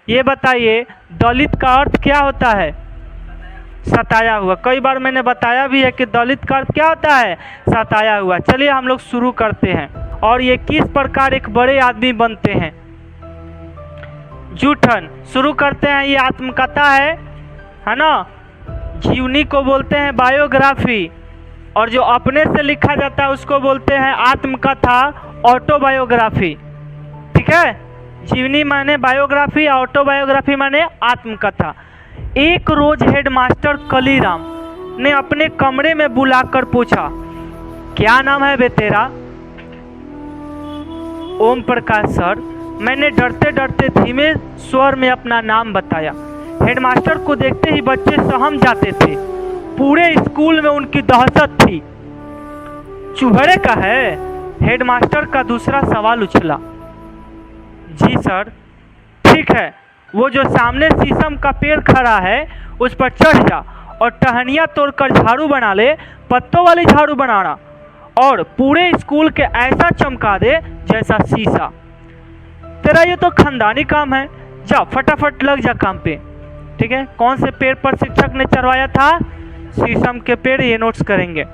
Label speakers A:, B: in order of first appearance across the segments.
A: ये बताइए दलित का अर्थ क्या होता है? सताया हुआ। कई बार मैंने बताया भी है कि दलित का अर्थ क्या होता है? सताया हुआ। चलिए हम लोग शुरू करते हैं। और ये किस प्रकार एक बड़े आदमी बनते हैं? जूठन। शुरू करते हैं। ये आत्मकथा है ना। जीवनी को बोलते हैं बायोग्राफी, और जो अपने से लिखा जाता है उसको बोलते हैं आत्मकथा, ऑटोबायोग्राफी। ठीक है, जीवनी माने बायोग्राफी, ऑटोबायोग्राफी माने आत्मकथा। एक रोज हेडमास्टर कलीराम ने अपने कमरे में बुलाकर पूछा, क्या नाम है बे तेरा? ओम प्रकाश सर। मैंने डरते डरते धीमे स्वर में अपना नाम बताया। हेडमास्टर को देखते ही बच्चे सहम जाते थे। पूरे स्कूल में उनकी दहशत थी। चूहड़े का है? हेडमास्टर का दूसरा सवाल उछला। जी सर। ठीक है, वो जो सामने शीशम का पेड़ खड़ा है उस पर चढ़ जा और टहनियाँ तोड़कर झाड़ू बना ले, पत्तों वाली झाड़ू बनाना, और पूरे स्कूल के ऐसा चमका दे जैसा शीशा। तेरा ये तो खानदानी काम है, जा फटाफट लग जा काम पे। ठीक है, कौन से पेड़ पर शिक्षक ने चढ़वाया था? शीशम के पेड़। ये नोट्स करेंगे।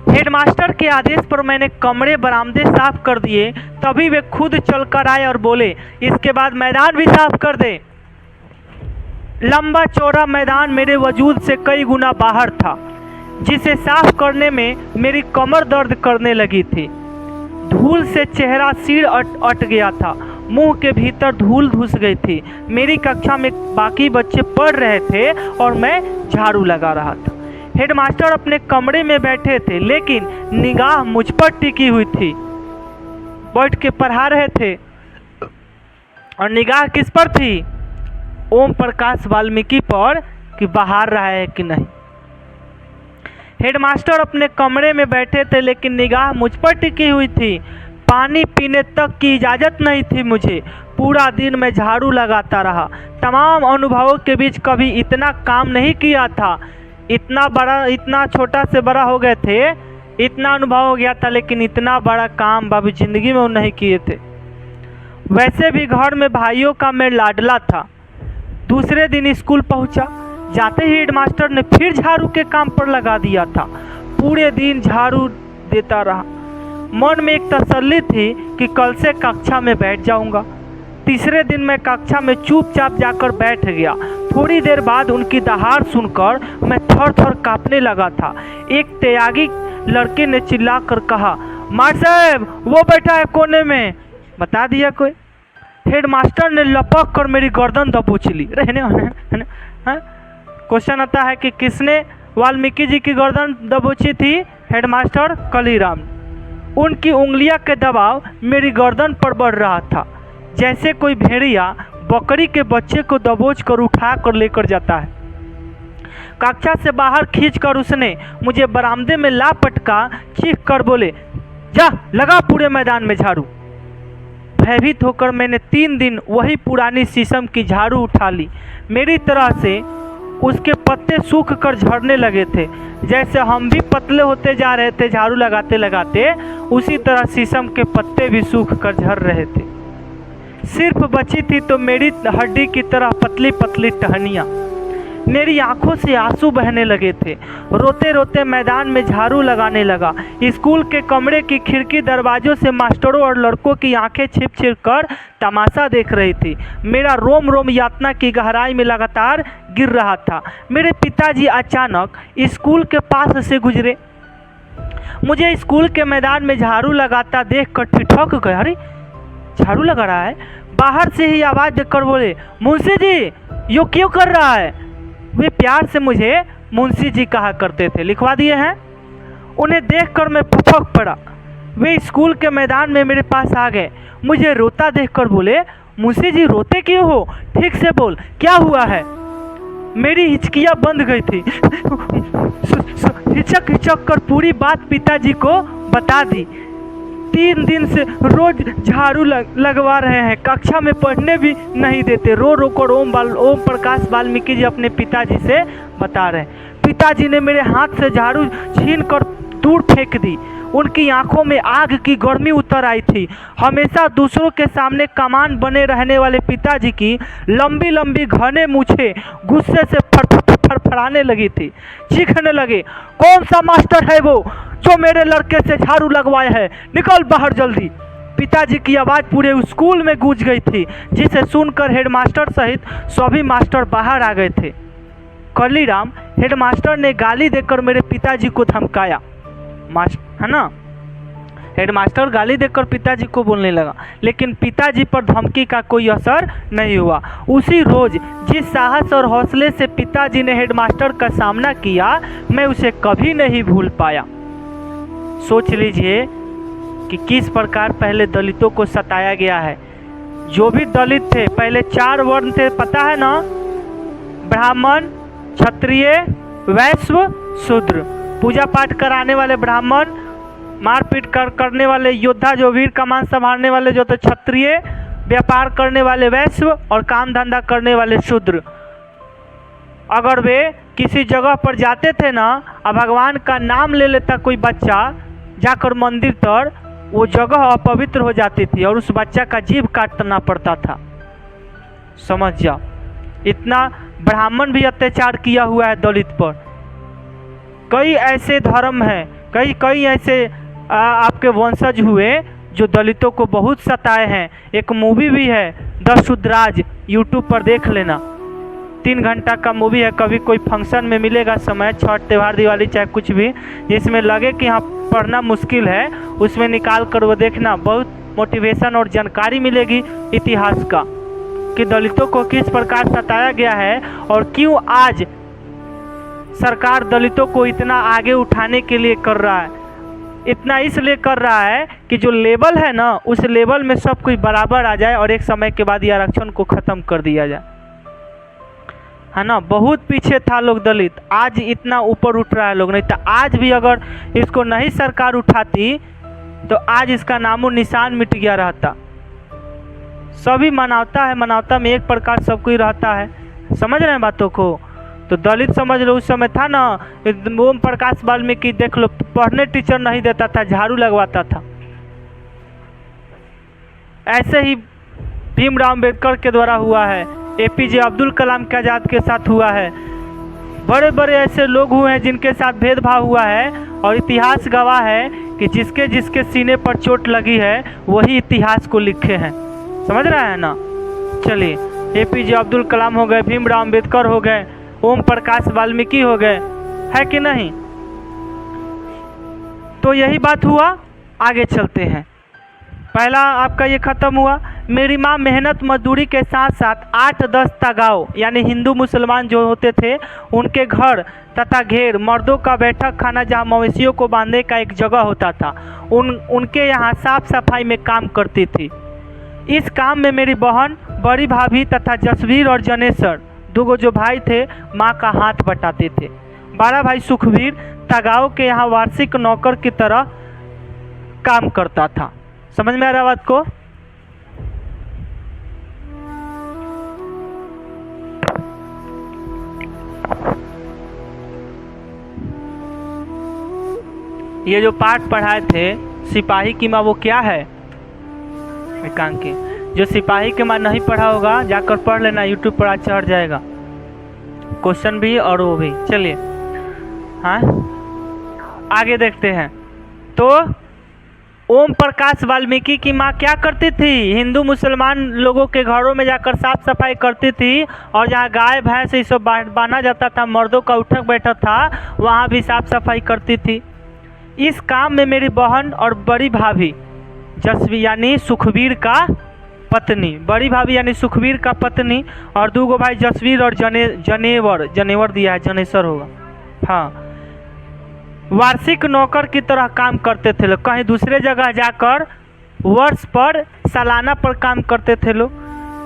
A: हेडमास्टर के आदेश पर मैंने कमरे बरामदे साफ कर दिए। तभी वे खुद चलकर आए और बोले, इसके बाद मैदान भी साफ कर दे। लंबा चौड़ा मैदान मेरे वजूद से कई गुना बाहर था, जिसे साफ करने में मेरी कमर दर्द करने लगी थी। धूल से चेहरा सिर अट गया था, मुंह के भीतर धूल घुस गई थी। मेरी कक्षा में बाकी बच्चे पढ़ रहे थे और मैं झाड़ू लगा रहा था। हेडमास्टर अपने कमरे में बैठे थे, लेकिन निगाह मुझ पर टिकी हुई थी। बैठ के पढ़ा रहे थे और निगाह किस पर थी? ओम प्रकाश वाल्मीकि पर, कि बाहर रहा है कि नहीं। हेडमास्टर अपने कमरे में बैठे थे, लेकिन निगाह मुझ पर टिकी हुई थी। पानी पीने तक की इजाज़त नहीं थी मुझे। पूरा दिन मैं झाड़ू लगाता रहा। तमाम अनुभवों के बीच कभी इतना काम नहीं किया था। इतना छोटा से बड़ा हो गए थे, इतना अनुभव हो गया था, लेकिन इतना बड़ा काम बाबू जिंदगी में वो नहीं किए थे। वैसे भी घर में भाइयों का मैं लाडला था। दूसरे दिन स्कूल पहुंचा। जाते ही हेडमास्टर ने फिर झाड़ू के काम पर लगा दिया था। पूरे दिन झाड़ू देता रहा। मन में एक तसल्ली थी कि कल से कक्षा में बैठ जाऊंगा। तीसरे दिन मैं कक्षा में चुपचाप जाकर बैठ गया। थोड़ी देर बाद उनकी दहाड़ सुनकर मैं थर थर कांपने लगा था। एक त्यागी लड़के ने चिल्लाकर कहा, मार साहब वो बैठा है कोने में। बता दिया कोई। हेडमास्टर ने लपक कर मेरी गर्दन दबोच ली। रहने क्वेश्चन आता है कि किसने वाल्मीकि जी की गर्दन दबोची थी? हेडमास्टर कलीराम। उनकी उंगलियां के दबाव मेरी गर्दन पर बढ़ रहा था, जैसे कोई भेड़िया बकरी के बच्चे को दबोच कर उठा कर लेकर जाता है। कक्षा से बाहर खींचकर उसने मुझे बरामदे में ला पटका। चीख कर बोले, जा लगा पूरे मैदान में झाड़ू। भयभीत होकर मैंने 3 दिन वही पुरानी शीशम की झाड़ू उठा ली। मेरी तरह से उसके पत्ते सूख कर झड़ने लगे थे। जैसे हम भी पतले होते जा रहे थे झाड़ू लगाते लगाते, उसी तरह शीशम के पत्ते भी सूख कर झड़ रहे थे। सिर्फ बची थी तो मेरी हड्डी की तरह पतली पतली टहनियाँ। मेरी आंखों से आंसू बहने लगे थे। रोते रोते मैदान में झाड़ू लगाने लगा। स्कूल के कमरे की खिड़की दरवाजों से मास्टरों और लड़कों की आंखें छिप छिप कर तमाशा देख रही थी। मेरा रोम रोम यातना की गहराई में लगातार गिर रहा था। मेरे पिताजी अचानक स्कूल के पास से गुजरे। मुझे स्कूल के मैदान में झाड़ू लगाता देख कर ठिठक गए। अरे झाड़ू लगा रहा है। बाहर से ही आवाज़ देकर बोले, मुंशी जी यो क्यों कर रहा है? वे प्यार से मुझे मुंशी जी कहा करते थे। लिखवा दिए हैं। उन्हें देखकर मैं फपक पड़ा। वे स्कूल के मैदान में मेरे पास आ गए। मुझे रोता देखकर बोले, मुंशी जी रोते क्यों हो? ठीक से बोल, क्या हुआ है? मेरी हिचकियाँ बंद गई थी। हिचक हिचक कर पूरी बात पिताजी को बता दी। 3 दिन से रोज झाड़ू लगवा रहे हैं, कक्षा में पढ़ने भी नहीं देते। रो रो कर ओम प्रकाश वाल्मीकि जी अपने पिताजी से बता रहे हैं। पिताजी ने मेरे हाथ से झाड़ू छीन कर दूर फेंक दी। उनकी आंखों में आग की गर्मी उतर आई थी। हमेशा दूसरों के सामने कमान बने रहने वाले पिताजी की लंबी लंबी घने मूछें गुस्से से फड़फड़ाने लगी थी। चीखने लगे, कौन सा मास्टर है वो जो मेरे लड़के से झाड़ू लगवाया है, निकल बाहर जल्दी। पिताजी की आवाज़ पूरे स्कूल में गूंज गई थी, जिसे सुनकर हेडमास्टर सहित सभी मास्टर बाहर आ गए थे। कलीराम, हेडमास्टर ने गाली देकर मेरे पिताजी को धमकाया। है ना, हेडमास्टर गाली देकर पिताजी को बोलने लगा, लेकिन पिताजी पर धमकी का कोई असर नहीं हुआ। उसी रोज जिस साहस और हौसले से पिताजी ने हेडमास्टर का सामना किया, मैं उसे कभी नहीं भूल पाया। सोच लीजिए कि किस प्रकार पहले दलितों को सताया गया है। जो भी दलित थे, पहले 4 वर्ण थे, पता है ना, ब्राह्मण, क्षत्रिय, वैश्य, शूद्र। पूजा पाठ कराने वाले ब्राह्मण, मारपीट करने वाले योद्धा, जो वीर कमान संभालने वाले जो थे क्षत्रिय, व्यापार करने वाले वैश्य और काम धंधा करने वाले शूद्र। अगर वे किसी जगह पर जाते थे ना, और भगवान का नाम ले लेता कोई बच्चा जाकर मंदिर तर, वो जगह अपवित्र हो जाती थी और उस बच्चा का जीभ काटना पड़ता था। समझ जाओ, इतना ब्राह्मण भी अत्याचार किया हुआ है दलित पर। कई ऐसे धर्म हैं, कई ऐसे आपके वंशज हुए जो दलितों को बहुत सताए हैं। एक मूवी भी है द शुद्राज, यूट्यूब पर देख लेना, 3 घंटा का मूवी है। कभी कोई फंक्शन में मिलेगा समय, छठ त्योहार, दिवाली, चाहे कुछ भी, जिसमें लगे कि हाँ पढ़ना मुश्किल है, उसमें निकाल कर वो देखना, बहुत मोटिवेशन और जानकारी मिलेगी इतिहास का, कि दलितों को किस प्रकार सताया गया है और क्यों आज सरकार दलितों को इतना आगे उठाने के लिए कर रहा है। इतना इसलिए कर रहा है कि जो लेवल है ना, उस लेवल में सब कुछ बराबर आ जाए और एक समय के बाद ये आरक्षण को ख़त्म कर दिया जाए, है ना। बहुत पीछे था लोग दलित, आज इतना ऊपर उठ रहा है लोग। नहीं तो आज भी अगर इसको नहीं सरकार उठाती तो आज इसका नामो निशान मिट गया रहता। सभी मानवता है, मानवता में एक प्रकार सब कोई रहता है। समझ रहे हैं बातों को। तो दलित समझ लो, उस समय था ना, ओम प्रकाश वाल्मीकि देख लो, पढ़ने टीचर नहीं देता था, झाड़ू लगवाता था। ऐसे ही भीमराव अम्बेडकर के द्वारा हुआ है, APJ अब्दुल कलाम के आज़ाद के साथ हुआ है। बड़े बड़े ऐसे लोग हुए हैं जिनके साथ भेदभाव हुआ है, और इतिहास गवाह है कि जिसके जिसके सीने पर चोट लगी है वही इतिहास को लिखे हैं। समझ रहे हैं ना। चलिए, APJ अब्दुल कलाम हो गए, भीमराव अम्बेडकर हो गए, ओम प्रकाश वाल्मीकि हो गए, है कि नहीं। तो यही बात हुआ। आगे चलते हैं। पहला आपका ये ख़त्म हुआ। मेरी माँ मेहनत मजदूरी के साथ साथ 8-10 तगाव यानी हिंदू मुसलमान जो होते थे उनके घर तथा घेर, मर्दों का बैठक खाना जहाँ मवेशियों को बांधने का एक जगह होता था, उनके यहाँ साफ सफाई में काम करती थी। इस काम में मेरी बहन, बड़ी भाभी तथा जसवीर और जनेश्वर, 2 जो भाई थे, माँ का हाथ बटाते थे। बड़ा भाई सुखवीर तगाव के यहाँ वार्षिक नौकर की तरह काम करता था। समझ में आ रहा बात को। ये जो पाठ पढ़ाए थे सिपाही की माँ, वो क्या है एकांकी। जो सिपाही की माँ नहीं पढ़ा होगा जाकर पढ़ लेना, यूट्यूब पर आज चढ़ जाएगा, क्वेश्चन भी और वो भी। चलिए हाँ आगे देखते हैं। तो ओम प्रकाश वाल्मीकि की माँ क्या करती थी, हिंदू मुसलमान लोगों के घरों में जाकर साफ सफाई करती थी, और जहाँ गाय भैंस ये सब बांधा जाता था, मर्दों का उठक बैठक था, वहाँ भी साफ सफाई करती थी। इस काम में मेरी बहन और बड़ी भाभी जसवीर यानी सुखवीर का पत्नी, बड़ी भाभी यानी सुखवीर का पत्नी, और 2 भाई जसवीर और जनेवर दिया है, जनेश्वर होगा, हाँ, वार्षिक नौकर की तरह काम करते थे लोग। कहीं दूसरे जगह जाकर वर्ष पर, सालाना पर काम करते थे लोग।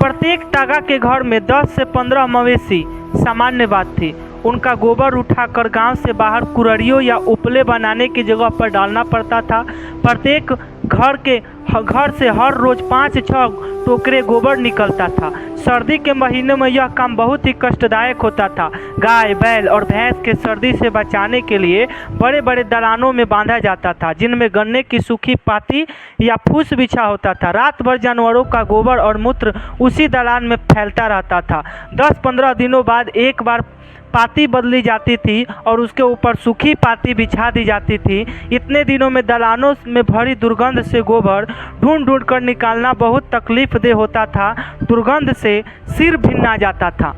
A: प्रत्येक टागा के घर में 10 से 15 मवेशी सामान्य बात थी। उनका गोबर उठाकर गांव से बाहर कुरड़ियों या उपले बनाने की जगह पर डालना पड़ता था। प्रत्येक घर से हर रोज 5-6 टोकरे गोबर निकलता था। सर्दी के महीनों में यह काम बहुत ही कष्टदायक होता था। गाय, बैल और भैंस के सर्दी से बचाने के लिए बड़े बड़े दलानों में बांधा जाता था, जिनमें गन्ने की सूखी पाती या फूस बिछा होता था। रात भर जानवरों का गोबर और मूत्र उसी दलान में फैलता रहता था। 10-15 दिनों बाद एक बार पाती बदली जाती थी और उसके ऊपर सूखी पाती बिछा दी जाती थी। इतने दिनों में दलानों में भरी दुर्गंध से गोबर ढूंढ ढूंढ कर निकालना बहुत तकलीफदेह होता था। दुर्गंध से सिर भिन्ना जाता था।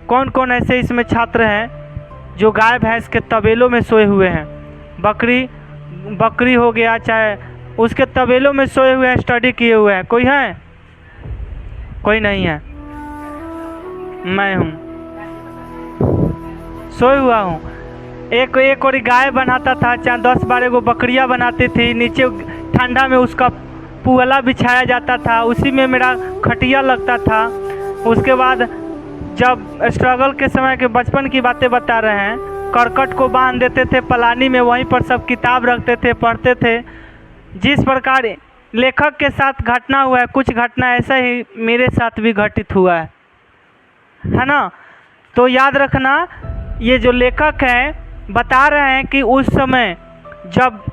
A: कौन कौन ऐसे इसमें छात्र हैं जो गाय भैंस के तबेलों में सोए हुए हैं? बकरी हो गया, चाहे उसके तबेलों में सोए हुए हैं, स्टडी किए हुए हैं। कोई है? कोई नहीं है। मैं हूँ, सोए हुआ हूँ। एक और गाय बनाता था, चाहे 10-12 गो बकरियाँ बनाती थी। नीचे ठंडा में उसका पुअला बिछाया जाता था, उसी में मेरा खटिया लगता था। उसके बाद जब स्ट्रगल के समय के बचपन की बातें बता रहे हैं, करकट को बांध देते थे पलानी में, वहीं पर सब किताब रखते थे, पढ़ते थे। जिस प्रकार लेखक के साथ घटना हुआ है, कुछ घटना ऐसा ही मेरे साथ भी घटित हुआ है ना। तो याद रखना, ये जो लेखक हैं बता रहे हैं कि उस समय जब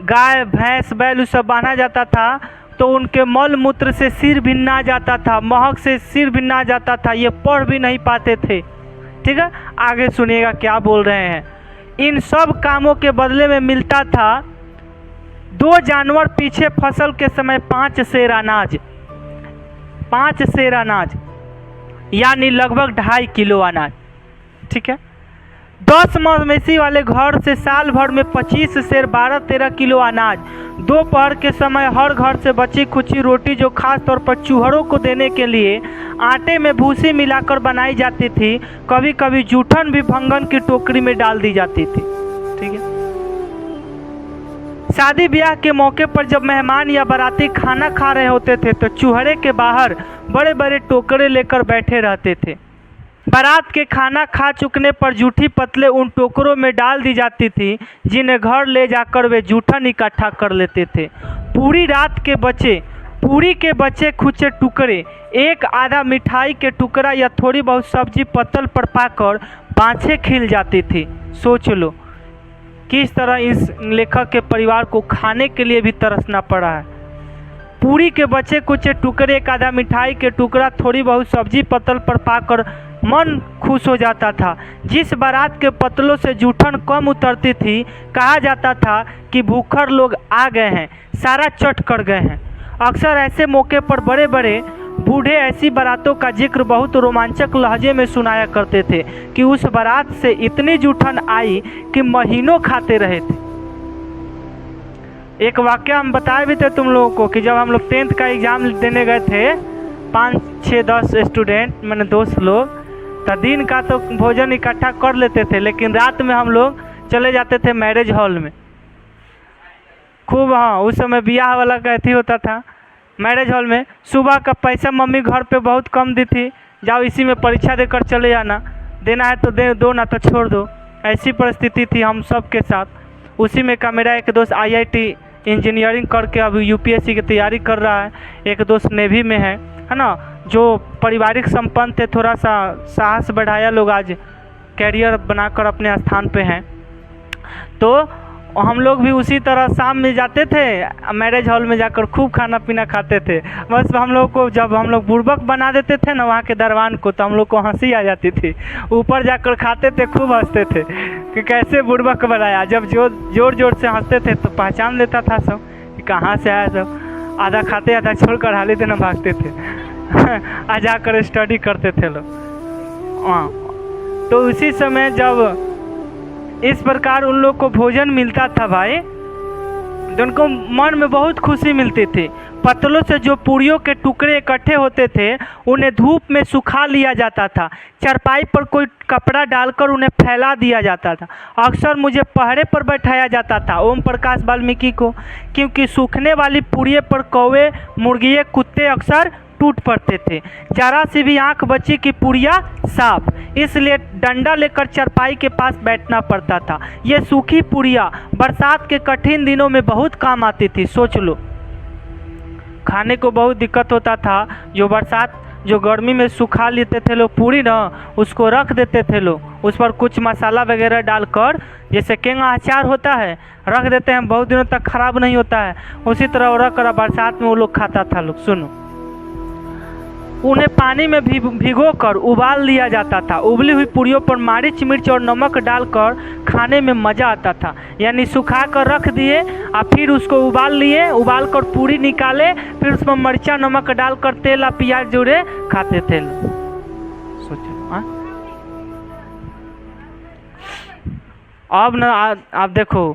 A: गाय भैंस बैल सब बांधा जाता था तो उनके मल मूत्र से सिर भिन्ना जाता था, महक से सिर भिन्ना जाता था। ये पढ़ भी नहीं पाते थे। ठीक है, आगे सुनिएगा क्या बोल रहे हैं। इन सब कामों के बदले में मिलता था 2 जानवर पीछे फसल के समय 5 सेर अनाज, 5 सेर अनाज यानी लगभग 2.5 किलो अनाज। ठीक है, 10 मवेशी वाले घर से साल भर में 25 सेर 12-13 किलो अनाज। दोपहर के समय हर घर से बची खुची रोटी, जो खास तौर पर चूहड़ों को देने के लिए आटे में भूसी मिलाकर बनाई जाती थी। कभी कभी जूठन भी भंगन की टोकरी में डाल दी जाती थी। ठीक है, शादी ब्याह के मौके पर जब मेहमान या बाराती खाना खा रहे होते थे तो चूहड़े के बाहर बड़े बड़े टोकरे लेकर बैठे रहते थे। बारात के खाना खा चुकने पर जूठी पतले उन टोकरों में डाल दी जाती थी, जिन्हें घर ले जाकर वे जूठन इकट्ठा कर लेते थे। पूरी रात के पूरी के बचे खुचे टुकड़े, एक आधा मिठाई के टुकड़ा या थोड़ी बहुत सब्जी पत्तल पर पाकर बाँछें खिल जाती थी। सोच लो किस तरह इस लेखक के परिवार को खाने के लिए भी तरसना पड़ा है। पूरी के बचे कुछ टुकड़े, एक आधा मिठाई के टुकड़ा, थोड़ी बहुत सब्जी पत्तल पर पाकर मन खुश हो जाता था। जिस बारात के पतलों से जूठन कम उतरती थी, कहा जाता था कि भूखर लोग आ गए हैं, सारा चट कर गए हैं। अक्सर ऐसे मौके पर बड़े बड़े बूढ़े ऐसी बारातों का जिक्र बहुत रोमांचक लहजे में सुनाया करते थे कि उस बारात से इतनी जूठन आई कि महीनों खाते रहे थे। एक वाक्य हम बताए भी थे तुम लोगों को कि जब हम लोग 10th का एग्ज़ाम देने गए थे, 5, 6, 10 स्टूडेंट मैंने दोस्त लोग, तो दिन का तो भोजन इकट्ठा कर लेते थे, लेकिन रात में हम लोग चले जाते थे मैरिज हॉल में। खूब, हाँ, उस समय ब्याह वाला कहती होता था मैरिज हॉल में। सुबह का पैसा मम्मी घर पे बहुत कम दी थी, जाओ इसी में परीक्षा देकर चले जाना, देना है तो दे दो, ना तो छोड़ दो। ऐसी परिस्थिति थी हम सब के साथ। उसी में का मेरा एक दोस्त IIT इंजीनियरिंग करके अभी UPSC की तैयारी कर रहा है, एक दोस्त नेवी में है ना। जो पारिवारिक संपन्न थे, थोड़ा सा साहस बढ़ाया, लोग आज कैरियर बनाकर अपने स्थान पे हैं। तो हम लोग भी उसी तरह शाम में जाते थे मैरिज हॉल में, जाकर खूब खाना पीना खाते थे। बस हम लोग को जब हम लोग बुड़बक बना देते थे ना वहाँ के दरवान को, तो हम लोग को हंसी आ जाती थी। ऊपर जाकर खाते थे, खूब हंसते थे कि कैसे बुड़बक बनाया। जब जोर जोर से हंसते थे तो पहचान लेता था सब कि कहाँ से आया सब। आधा खाते आधा छोड़कर हाली दिन भागते थे आ जाकर स्टडी करते थे लोग। हाँ, तो उसी समय जब इस प्रकार उन लोग को भोजन मिलता था भाई, तो उनको मन में बहुत खुशी मिलती थी। पत्तलों से जो पूरियों के टुकड़े इकट्ठे होते थे उन्हें धूप में सुखा लिया जाता था। चारपाई पर कोई कपड़ा डालकर उन्हें फैला दिया जाता था। अक्सर मुझे पहरे पर बैठाया जाता था, ओम प्रकाश वाल्मीकि को, क्योंकि सूखने वाली पूरिये पर कौवे, मुर्गिए, कुत्ते अक्सर टूट पड़ते थे। जरा सी भी आंख बची कि पुड़िया साफ, इसलिए डंडा लेकर चारपाई के पास बैठना पड़ता था। ये सूखी पुड़िया बरसात के कठिन दिनों में बहुत काम आती थी। सोच लो, खाने को बहुत दिक्कत होता था। जो बरसात जो गर्मी में सुखा लेते थे लोग पूरी ना, उसको रख देते थे लोग, उस पर कुछ मसाला वगैरह डालकर, जैसे केंगा अचार होता है रख देते हैं, बहुत दिनों तक खराब नहीं होता है, उसी तरह वो रख कर बरसात में वो लोग खाता था लोग। सुनो, उन्हें पानी में भिगो कर उबाल लिया जाता था। उबली हुई पूरियों पर मरीच मिर्च और नमक डालकर खाने में मज़ा आता था। यानी सुखा कर रख दिए और फिर उसको उबाल लिए, उबाल कर पूरी निकाले, फिर उसमें मिर्चा नमक डालकर तेल और प्याज जोड़े खाते थे। सोचो अब ना आप देखो,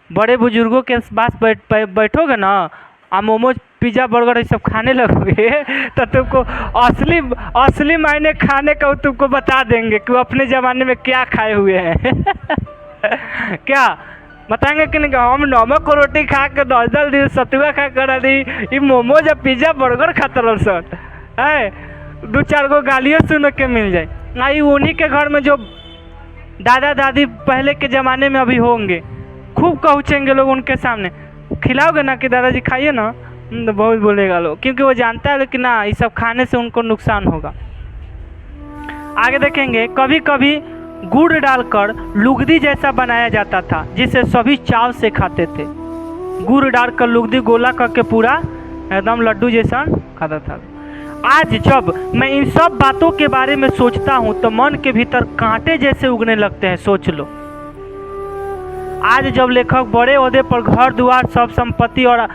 A: बड़े बुजुर्गों के पास बैठोगे ना, आप मोमोज पिज़्ज़ा बर्गर ये सब खाने लगोगे तो तुमको असली मायने खाने का तुमको बता देंगे कि वो अपने ज़माने में क्या खाए हुए हैं। क्या बताएंगे कि नहीं, हम नमक को रोटी खा कर 10 दिन सतुआ खा कर ये मोमोज या पिज़्ज़ा बर्गर खाता रहो सर है, 2-4 गो गालियों सुन के मिल जाए। आई उन्हीं के घर में जो दादा दादी पहले के ज़माने में अभी होंगे, खूब कहूँचेंगे लोग उनके सामने। खिलाओगे ना कि दादाजी खाइए ना, तो बहुत बोलेगा लोग, क्योंकि वो जानता है कि ना ये सब खाने से उनको नुकसान होगा। आगे देखेंगे, कभी कभी गुड़ डालकर लुगदी जैसा बनाया जाता था, जिसे सभी चाव से खाते थे। गुड़ डालकर लुगदी गोला करके पूरा एकदम लड्डू जैसा खाता था। आज जब मैं इन सब बातों के बारे में सोचता हूँ तो मन के भीतर कांटे जैसे उगने लगते हैं। सोच लो, आज जब लेखक बड़े ओहदे पर घर द्वार सब संपत्ति और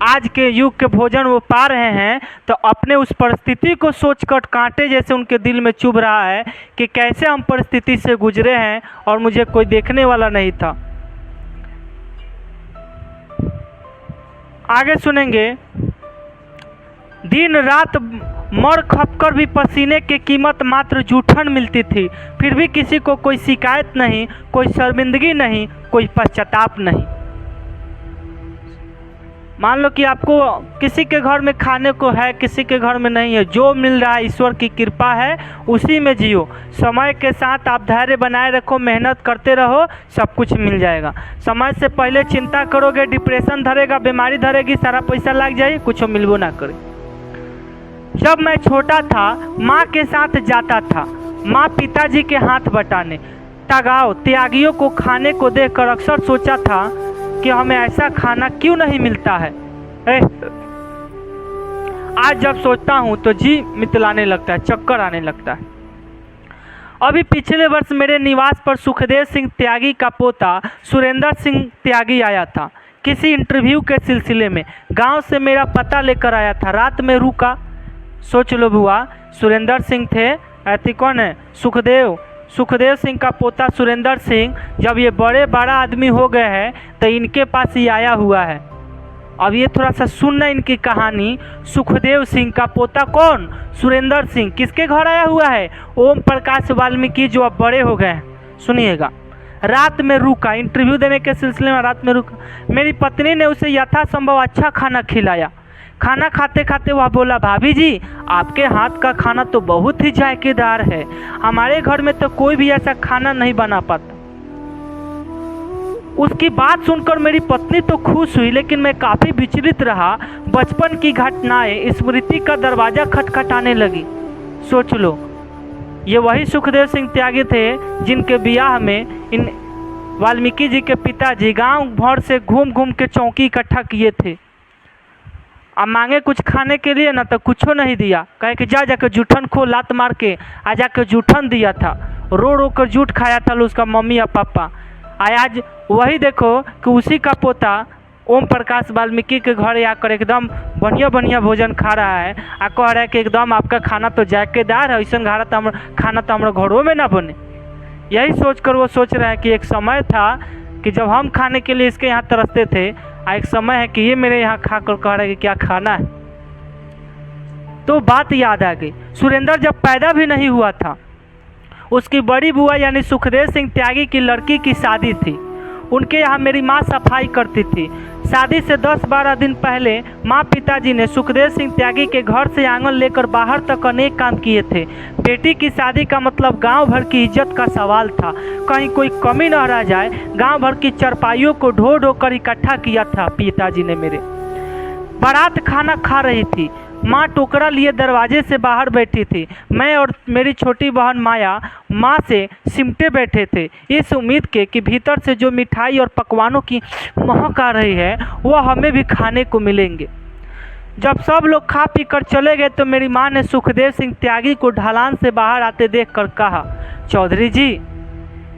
A: आज के युग के भोजन वो पा रहे हैं, तो अपने उस परिस्थिति को सोचकर कांटे जैसे उनके दिल में चुभ रहा है कि कैसे हम परिस्थिति से गुजरे हैं और मुझे कोई देखने वाला नहीं था। आगे सुनेंगे, दिन रात मर खपकर भी पसीने की कीमत मात्र जूठन मिलती थी, फिर भी किसी को कोई शिकायत नहीं, कोई शर्मिंदगी नहीं, कोई पश्चाताप नहीं। मान लो कि आपको किसी के घर में खाने को है, किसी के घर में नहीं है, जो मिल रहा है ईश्वर की कृपा है, उसी में जियो। समय के साथ आप धैर्य बनाए रखो, मेहनत करते रहो, सब कुछ मिल जाएगा। समय से पहले चिंता करोगे, डिप्रेशन धरेगा, बीमारी धरेगी, सारा पैसा लग जाए, कुछ मिलबो ना करे। जब मैं छोटा था माँ के साथ जाता था, माँ पिताजी के हाथ बटाने। तगाव त्यागियों को खाने को देखकर अक्सर सोचा था कि हमें ऐसा खाना क्यों नहीं मिलता है। आज जब सोचता हूँ तो जी मितलाने लगता है, चक्कर आने लगता है। अभी पिछले वर्ष मेरे निवास पर सुखदेव सिंह त्यागी का पोता सुरेंद्र सिंह त्यागी आया था, किसी इंटरव्यू के सिलसिले में। गांव से मेरा पता लेकर आया था, रात में रुका। सोच लो बुआ, सुरेंद्र सिंह थे, ऐसे कौन है, सुखदेव सिंह का पोता सुरेंद्र सिंह। जब ये बड़ा आदमी हो गए हैं तो इनके पास ही आया हुआ है। अब ये थोड़ा सा सुनना इनकी कहानी। सुखदेव सिंह का पोता कौन, सुरेंद्र सिंह, किसके घर आया हुआ है, ओम प्रकाश वाल्मीकि, जो अब बड़े हो गए हैं। सुनिएगा, रात में रुका, इंटरव्यू देने के सिलसिले में रात में रुका। मेरी पत्नी ने उसे यथासंभव अच्छा खाना खिलाया। खाना खाते खाते वह बोला, भाभी जी आपके हाथ का खाना तो बहुत ही जायकेदार है, हमारे घर में तो कोई भी ऐसा खाना नहीं बना पाता। उसकी बात सुनकर मेरी पत्नी तो खुश हुई, लेकिन मैं काफ़ी विचलित रहा। बचपन की घटनाएं स्मृति का दरवाज़ा खटखटाने लगी। सोच लो, ये वही सुखदेव सिंह त्यागी थे जिनके ब्याह में इन वाल्मीकि जी के पिताजी गांव भर से घूम घूम के चौकी इकट्ठा किए थे। अब मांगे कुछ खाने के लिए ना, तो कुछो नहीं दिया, कहे कि जाकर जूठन खो, लात मार के आ जाकर जूठन दिया था। रो रो कर जूठ खाया था उसका मम्मी या पापा। आज वही देखो कि उसी का पोता ओम प्रकाश वाल्मीकि के घर आकर एकदम बढ़िया बढ़िया भोजन खा रहा है, आ कह रहा है कि एकदम आपका खाना तो जायकेदार है, ऐसा खाना तो हमारे घरों में ना बने। यही सोचकर वो सोच रहा है कि एक समय था कि जब हम खाने के लिए इसके यहाँ तरसते थे, एक समय है कि ये मेरे यहाँ खा कर कह रहा है कि क्या खाना है। तो बात याद आ गई, सुरेंद्र जब पैदा भी नहीं हुआ था, उसकी बड़ी बुआ यानी सुखदेव सिंह त्यागी की लड़की की शादी थी। उनके यहाँ मेरी माँ सफाई करती थी। शादी से 10-12 दिन पहले माँ पिताजी ने सुखदेव सिंह त्यागी के घर से आंगन लेकर बाहर तक अनेक काम किए थे। बेटी की शादी का मतलब गांव भर की इज्जत का सवाल था, कहीं कोई कमी न रह जाए। गांव भर की चरपाइयों को ढो ढो कर इकट्ठा किया था पिताजी ने मेरे। बारात खाना खा रही थी, माँ टोकरा लिए दरवाजे से बाहर बैठी थी। मैं और मेरी छोटी बहन माया माँ से सिमटे बैठे थे, इस उम्मीद के कि भीतर से जो मिठाई और पकवानों की महक आ रही है वह हमें भी खाने को मिलेंगे। जब सब लोग खा पी कर चले गए तो मेरी माँ ने सुखदेव सिंह त्यागी को ढलान से बाहर आते देखकर कहा, चौधरी जी,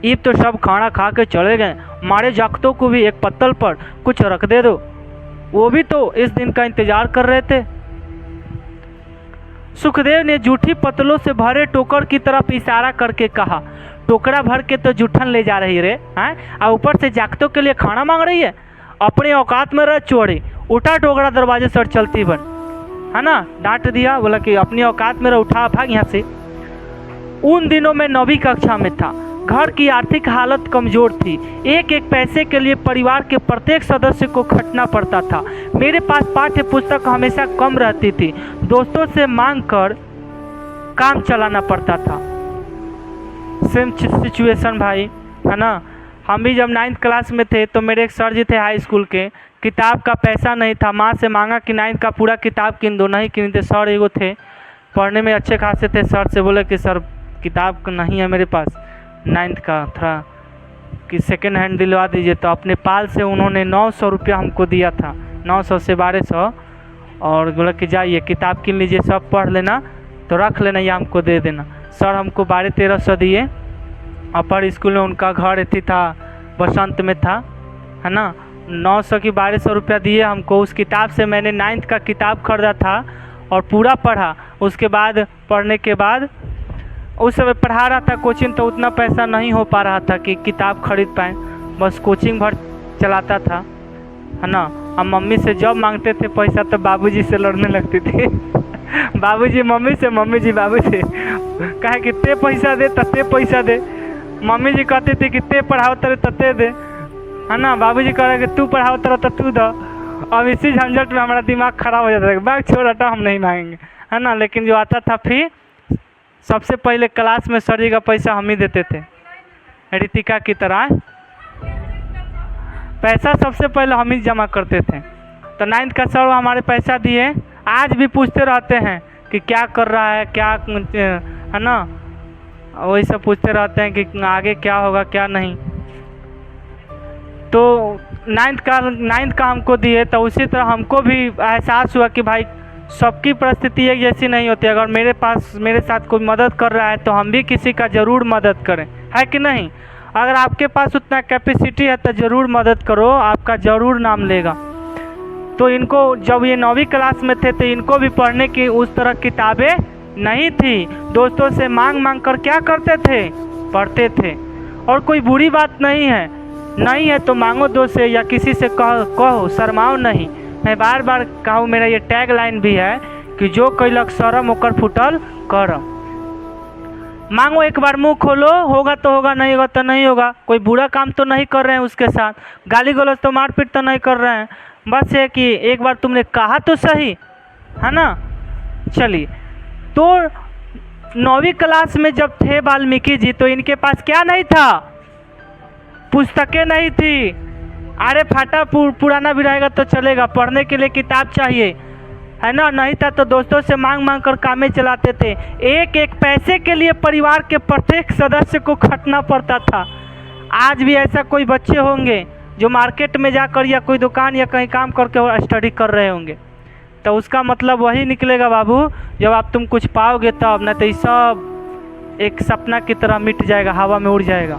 A: ईब तो सब खाना खा के चले गए, हमारे जागतों को भी एक पत्तल पर कुछ रख दे दो, वो भी तो इस दिन का इंतजार कर रहे थे। सुखदेव ने जूठी पत्तलों से भरे टोकर की तरफ इशारा करके कहा, टोकरा भर के तो जूठन ले जा रही रे हैं, और ऊपर से जागतों के लिए खाना मांग रही है। अपने औकात में रह चोरी, उठा टोकरा दरवाजे से चलती बन, है ना। डांट दिया, बोला कि अपनी औकात में रह, उठा भाग यहाँ से। उन दिनों में 9वीं कक्षा में था। घर की आर्थिक हालत कमज़ोर थी। एक एक पैसे के लिए परिवार के प्रत्येक सदस्य को खटना पड़ता था। मेरे पास पाठ्य पुस्तक हमेशा कम रहती थी। दोस्तों से मांग कर काम चलाना पड़ता था। सेम सिचुएशन भाई, है ना। हम भी जब 9th क्लास में थे तो मेरे एक सर जी थे हाई स्कूल के, किताब का पैसा नहीं था, माँ से मांगा कि 9th का पूरा किताब किन दो, नहीं किन थे। सर एगो थे, पढ़ने में अच्छे खासे थे। सर से बोले कि सर किताब नहीं है मेरे पास 9th का, थोड़ा कि सेकेंड हैंड दिलवा दीजिए। तो अपने पाल से उन्होंने 900 रुपया हमको दिया था, 900 से 1200, और बोला कि जाइए किताब किन लीजिए, सब पढ़ लेना, तो रख लेना या हमको दे देना। सर हमको 1200-1300 दिए। अपर स्कूल में उनका घर थी था बसंत में था, है ना। 900 की 1200 रुपया दिए हमको। उस किताब से मैंने 9th का किताब खरीदा था और पूरा पढ़ा। उसके बाद पढ़ने के बाद उस समय पढ़ा रहा था कोचिंग, तो उतना पैसा नहीं हो पा रहा था कि किताब खरीद पाए, बस कोचिंग भर चलाता था, है ना। हम मम्मी से जब मांगते थे पैसा तो बाबूजी से लड़ने लगती थी बाबूजी मम्मी से, मम्मी जी बाबू से, कहे कि ते पैसा दे तते पैसा दे। मम्मी जी कहती थी कि ते पढ़ाओ तेरे तते दे, है ना। बाबूजी कह रहे कि तू पढ़ाओ तेरा तो तू दो। अब इसी झंझट में हमारा दिमाग खराब हो जाता है, बैग छोड़ हटा, हम नहीं मांगेंगे, है ना। लेकिन जो आता था फिर सबसे पहले क्लास में सर जी का पैसा हम ही देते थे, रितिका की तरह पैसा सबसे पहले हम ही जमा करते थे। तो 9th का सर हमारे पैसा दिए, आज भी पूछते रहते हैं कि क्या कर रहा है, क्या, है ना। वही सब पूछते रहते हैं कि आगे क्या होगा क्या नहीं। तो 9th का हमको दिए, तो उसी तरह हमको भी एहसास हुआ कि भाई सबकी परिस्थिति एक जैसी नहीं होती। अगर मेरे साथ कोई मदद कर रहा है तो हम भी किसी का ज़रूर मदद करें, है कि नहीं। अगर आपके पास उतना कैपेसिटी है तो ज़रूर मदद करो, आपका ज़रूर नाम लेगा। तो इनको जब ये 9वीं क्लास में थे तो इनको भी पढ़ने की उस तरह किताबें नहीं थी। दोस्तों से मांग कर क्या करते थे, पढ़ते थे। और कोई बुरी बात नहीं है तो मांगो दोस्त से या किसी से कहो, शर्माओ नहीं। मैं बार बार कहूँ, मेरा ये टैग लाइन भी है कि जो कैलक शरम होकर फुटल करम। मांगो, एक बार मुंह खोलो, होगा तो होगा, नहीं होगा तो नहीं होगा। कोई बुरा काम तो नहीं कर रहे हैं उसके साथ, गाली गलौज तो मारपीट तो नहीं कर रहे हैं। बस ये कि एक बार तुमने कहा तो सही, है ना। चलिए, तो 9वीं क्लास में जब थे वाल्मीकि जी तो इनके पास क्या नहीं था, पुस्तकें नहीं थी। अरे फाटा पुराना भी रहेगा तो चलेगा, पढ़ने के लिए किताब चाहिए, है ना। नहीं था तो दोस्तों से मांग कर कामें चलाते थे। एक एक पैसे के लिए परिवार के प्रत्येक सदस्य को खटना पड़ता था। आज भी ऐसा कोई बच्चे होंगे जो मार्केट में जाकर या कोई दुकान या कहीं काम करके स्टडी कर रहे होंगे, तो उसका मतलब वही निकलेगा बाबू, जब आप तुम कुछ पाओगे तब, न तो ये सब एक सपना की तरह मिट जाएगा, हवा में उड़ जाएगा।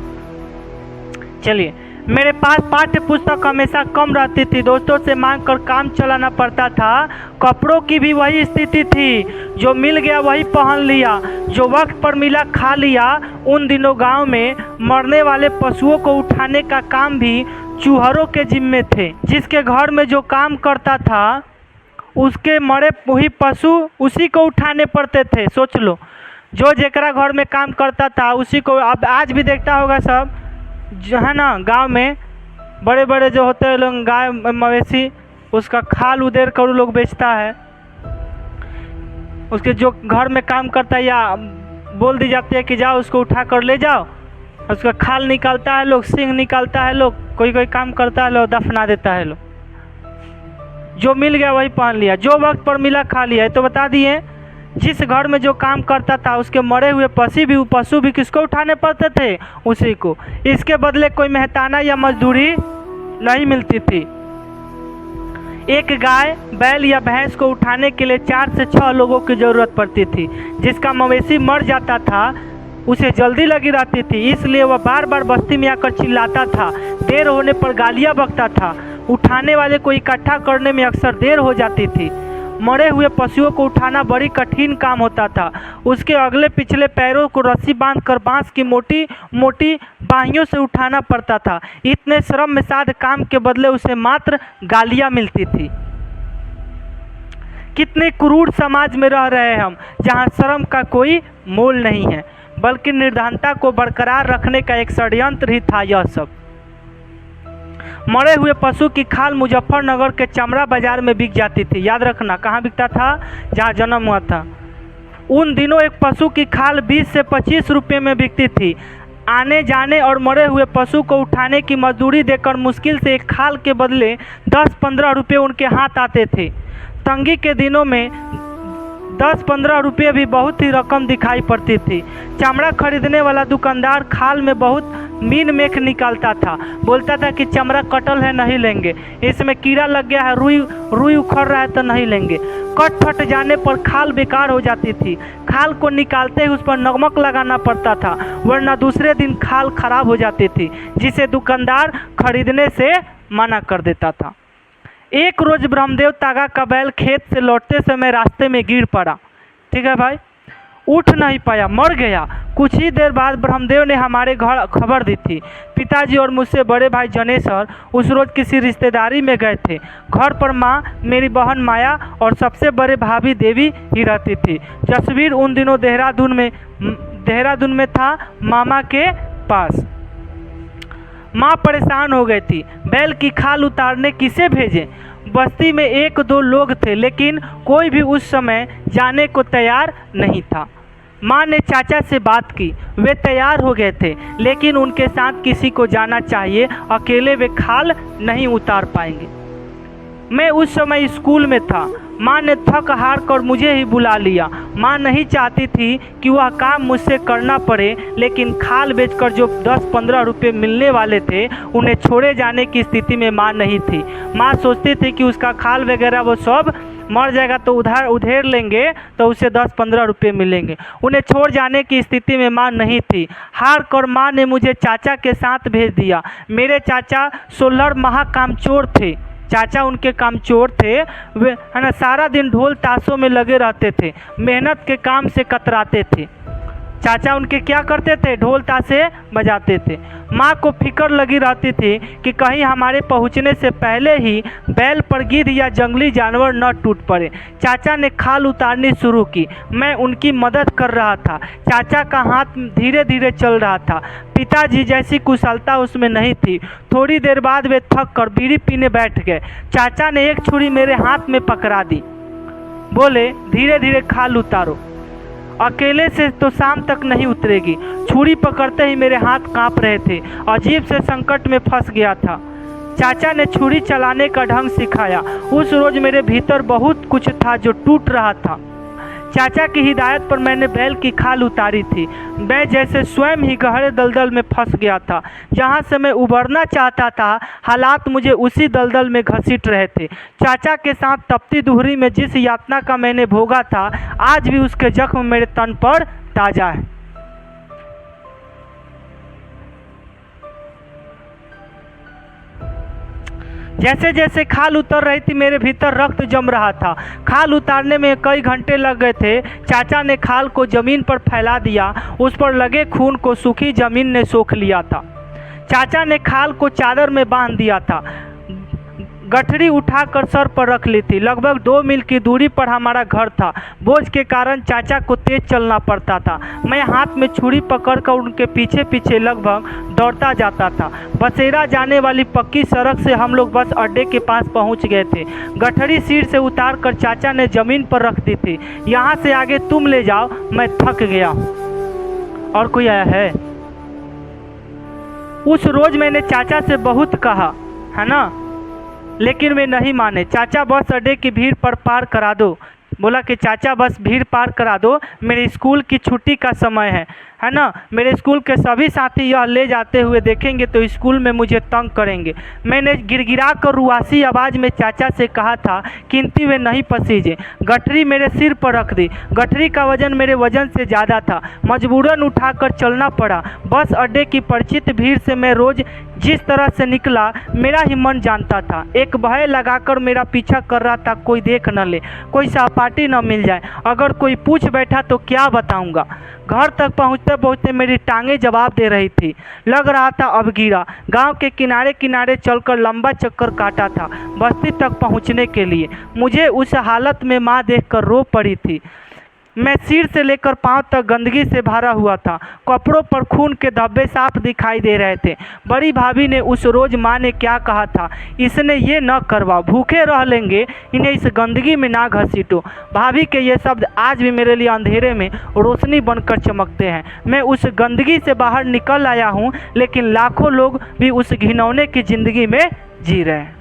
A: चलिए, मेरे पास पाठ्य पुस्तक हमेशा कम रहती थी। दोस्तों से मांग कर काम चलाना पड़ता था। कपड़ों की भी वही स्थिति थी, जो मिल गया वही पहन लिया, जो वक्त पर मिला खा लिया। उन दिनों गांव में मरने वाले पशुओं को उठाने का काम भी चूहरों के जिम्मे थे। जिसके घर में जो काम करता था उसके मरे वही पशु उसी को उठाने पड़ते थे। सोच लो, जो जेकरा घर में काम करता था उसी को। अब आज भी देखता होगा सब, जो है ना, गांव में बड़े बड़े जो होते हैं लोग, गाय मवेशी, उसका खाल उधेड़ कर लोग बेचता है। उसके जो घर में काम करता है या बोल दी जाती है कि जाओ उसको उठा कर ले जाओ, उसका खाल निकालता है लोग, सींग निकालता है लोग, कोई काम करता है लोग, दफना देता है लोग। जो मिल गया वही पहन लिया, जो वक्त पर मिला खा लिया। तो बता दिए जिस घर में जो काम करता था उसके मरे हुए पशु भी किसको उठाने पड़ते थे? उसी को। इसके बदले कोई मेहताना या मजदूरी नहीं मिलती थी। एक गाय, बैल या भैंस को उठाने के लिए 4 से 6 लोगों की ज़रूरत पड़ती थी। जिसका मवेशी मर जाता था उसे जल्दी लगी रहती थी, इसलिए वह बार बार बस्ती में आकर चिल्लाता था, देर होने पर गालियाँ बकता था। उठाने वाले को इकट्ठा करने में अक्सर देर हो जाती थी। मरे हुए पशुओं को उठाना बड़ी कठिन काम होता था। उसके अगले पिछले पैरों को रस्सी बांधकर बांस की मोटी मोटी बाहियों से उठाना पड़ता था। इतने श्रम में साध काम के बदले उसे मात्र गालियां मिलती थी। कितने क्रूर समाज में रह रहे हम, जहां श्रम का कोई मोल नहीं है, बल्कि निर्धनता को बरकरार रखने का एक षड्यंत्र ही था यह सब। मरे हुए पशु की खाल मुजफ्फरनगर के चमड़ा बाजार में बिक जाती थी। याद रखना, कहाँ बिकता था? जहाँ जन्म हुआ था। उन दिनों एक पशु की खाल 20 से 25 रुपये में बिकती थी। आने जाने और मरे हुए पशु को उठाने की मजदूरी देकर मुश्किल से एक खाल के बदले 10-15 रुपये उनके हाथ आते थे। तंगी के दिनों में 10-15 रुपये भी बहुत ही रकम दिखाई पड़ती थी। चमड़ा खरीदने वाला दुकानदार खाल में बहुत मीन मेख निकालता था। बोलता था कि चमड़ा कटल है, नहीं लेंगे, इसमें कीड़ा लग गया है, रुई उखड़ रहा है तो नहीं लेंगे। कट फट जाने पर खाल बेकार हो जाती थी। खाल को निकालते ही उस पर नमक लगाना पड़ता था, वरना दूसरे दिन खाल खराब हो जाती थी, जिसे दुकानदार खरीदने से मना कर देता था। एक रोज ब्रह्मदेव तागा का बैल खेत से लौटते समय रास्ते में गिर पड़ा। ठीक है भाई, उठ नहीं पाया, मर गया। कुछ ही देर बाद ब्रह्मदेव ने हमारे घर खबर दी थी। पिताजी और मुझसे बड़े भाई जनेश्वर उस रोज किसी रिश्तेदारी में गए थे। घर पर माँ, मेरी बहन माया और सबसे बड़े भाभी देवी ही रहती थी। जसवीर उन दिनों देहरादून में था, मामा के पास। माँ परेशान हो गई थी, बैल की खाल उतारने किसे भेजें? बस्ती में 1-2 लोग थे, लेकिन कोई भी उस समय जाने को तैयार नहीं था। माँ ने चाचा से बात की, वे तैयार हो गए थे, लेकिन उनके साथ किसी को जाना चाहिए, अकेले वे खाल नहीं उतार पाएंगे। मैं उस समय स्कूल में था। माँ ने थक हार कर मुझे ही बुला लिया। माँ नहीं चाहती थी कि वह काम मुझसे करना पड़े, लेकिन खाल बेचकर जो 10-15 रुपये मिलने वाले थे उन्हें छोड़े जाने की स्थिति में माँ नहीं थी। माँ सोचती थी कि उसका खाल वगैरह वो सब मर जाएगा तो उधेड़ लेंगे तो उसे 10-15 रुपये मिलेंगे। उन्हें छोड़ जाने की स्थिति में माँ नहीं थी। हार कर माँ ने मुझे चाचा के साथ भेज दिया। मेरे चाचा 16 महाकामचोर थे। चाचा उनके कामचोर थे, वे है ना सारा दिन ढोल ताशों में लगे रहते थे, मेहनत के काम से कतराते थे। चाचा उनके क्या करते थे? ढोल ताशे बजाते थे। माँ को फिक्र लगी रहती थी कि कहीं हमारे पहुँचने से पहले ही बैल पर गिद्ध या जंगली जानवर न टूट पड़े। चाचा ने खाल उतारनी शुरू की। मैं उनकी मदद कर रहा था। चाचा का हाथ धीरे धीरे चल रहा था। पिताजी जैसी कुशलता उसमें नहीं थी। थोड़ी देर बाद वे थक कर बीड़ी पीने बैठ गए। चाचा ने एक छुरी मेरे हाथ में पकड़ा दी, बोले, धीरे धीरे खाल उतारो, अकेले से तो शाम तक नहीं उतरेगी। छुरी पकड़ते ही मेरे हाथ कांप रहे थे। अजीब से संकट में फंस गया था। चाचा ने छुरी चलाने का ढंग सिखाया। उस रोज मेरे भीतर बहुत कुछ था जो टूट रहा था। चाचा की हिदायत पर मैंने बैल की खाल उतारी थी। मैं जैसे स्वयं ही गहरे दलदल में फंस गया था। जहाँ से मैं उबरना चाहता था, हालात मुझे उसी दलदल में घसीट रहे थे। चाचा के साथ तपती दुहरी में जिस यातना का मैंने भोगा था, आज भी उसके जख्म मेरे तन पर ताज़ा है। जैसे जैसे खाल उतर रही थी, मेरे भीतर रक्त जम रहा था। खाल उतारने में कई घंटे लग गए थे। चाचा ने खाल को जमीन पर फैला दिया। उस पर लगे खून को सूखी जमीन ने सोख लिया था। चाचा ने खाल को चादर में बांध दिया था। गठरी उठाकर सर पर रख ली थी। लगभग 2 मील की दूरी पर हमारा घर था। बोझ के कारण चाचा को तेज चलना पड़ता था। मैं हाथ में छुरी पकड़कर उनके पीछे पीछे लगभग दौड़ता जाता था। बसेरा जाने वाली पक्की सड़क से हम लोग बस अड्डे के पास पहुंच गए थे। गठरी सिर से उतार कर चाचा ने जमीन पर रख दी थी। यहाँ से आगे तुम ले जाओ, मैं थक गया हूँ। और कोई आया है? उस रोज मैंने चाचा से बहुत कहा, है ना, लेकिन वे नहीं माने। चाचा बस अड्डे की भीड़ पर पार करा दो। बोला कि चाचा बस भीड़ पार करा दो, मेरे स्कूल की छुट्टी का समय है ना। मेरे स्कूल के सभी साथी यह ले जाते हुए देखेंगे तो स्कूल में मुझे तंग करेंगे। मैंने गिड़गिड़ा कर रुआसी आवाज़ में चाचा से कहा था, किंतु वे नहीं पसीजे। गठरी मेरे सिर पर रख दी। गठरी का वजन मेरे वजन से ज़्यादा था, मजबूरन उठाकर चलना पड़ा। बस अड्डे की परिचित भीड़ से मैं रोज़ जिस तरह से निकला, मेरा ही मन जानता था। एक भय लगाकर मेरा पीछा कर रहा था, कोई देख न ले, कोई सहपाठी न मिल जाए, अगर कोई पूछ बैठा तो क्या बताऊंगा। घर तक पहुंचते पहुंचते मेरी टांगें जवाब दे रही थी। लग रहा था अब गिरा। गांव के किनारे किनारे चलकर लंबा चक्कर काटा था बस्ती तक पहुंचने के लिए। मुझे उस हालत में माँ देखकर रो पड़ी थी। मैं सिर से लेकर पांव तक गंदगी से भरा हुआ था। कपड़ों पर खून के धब्बे साफ दिखाई दे रहे थे। बड़ी भाभी ने उस रोज माँ ने क्या कहा था, इसने ये न करवा, भूखे रह लेंगे, इन्हें इस गंदगी में ना घसीटो। भाभी के ये शब्द आज भी मेरे लिए अंधेरे में रोशनी बनकर चमकते हैं। मैं उस गंदगी से बाहर निकल आया हूँ, लेकिन लाखों लोग भी उस घिनौने की जिंदगी में जी रहे हैं।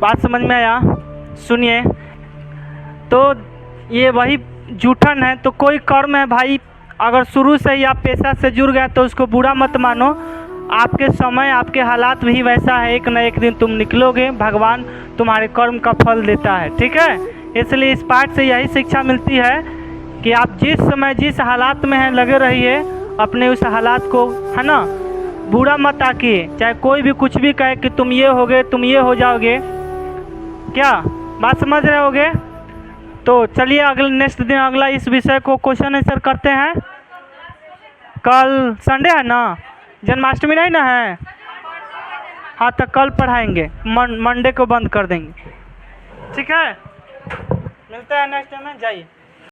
A: बात समझ में आया? सुनिए, तो ये वही जूठन है। तो कोई कर्म है भाई, अगर शुरू से ही आप पेशा से जुड़ गए तो उसको बुरा मत मानो। आपके समय, आपके हालात भी वैसा है, एक न एक दिन तुम निकलोगे, भगवान तुम्हारे कर्म का फल देता है, ठीक है। इसलिए इस पाठ से यही शिक्षा मिलती है कि आप जिस समय जिस हालात में हैं लगे रहिए, अपने उस हालात को, है ना, बुरा मत आकिए। चाहे कोई भी कुछ भी कहे कि तुम ये होगे, तुम ये हो जाओगे, क्या बात समझ रहे होगे? तो चलिए अगले नेक्स्ट दिन अगला इस विषय को क्वेश्चन आंसर करते हैं। कल संडे है ना, जन्माष्टमी नहीं ना है? हाँ, तो कल पढ़ाएंगे, मंडे को बंद कर देंगे, ठीक है। मिलते हैं नेक्स्ट टाइम में, जाइए।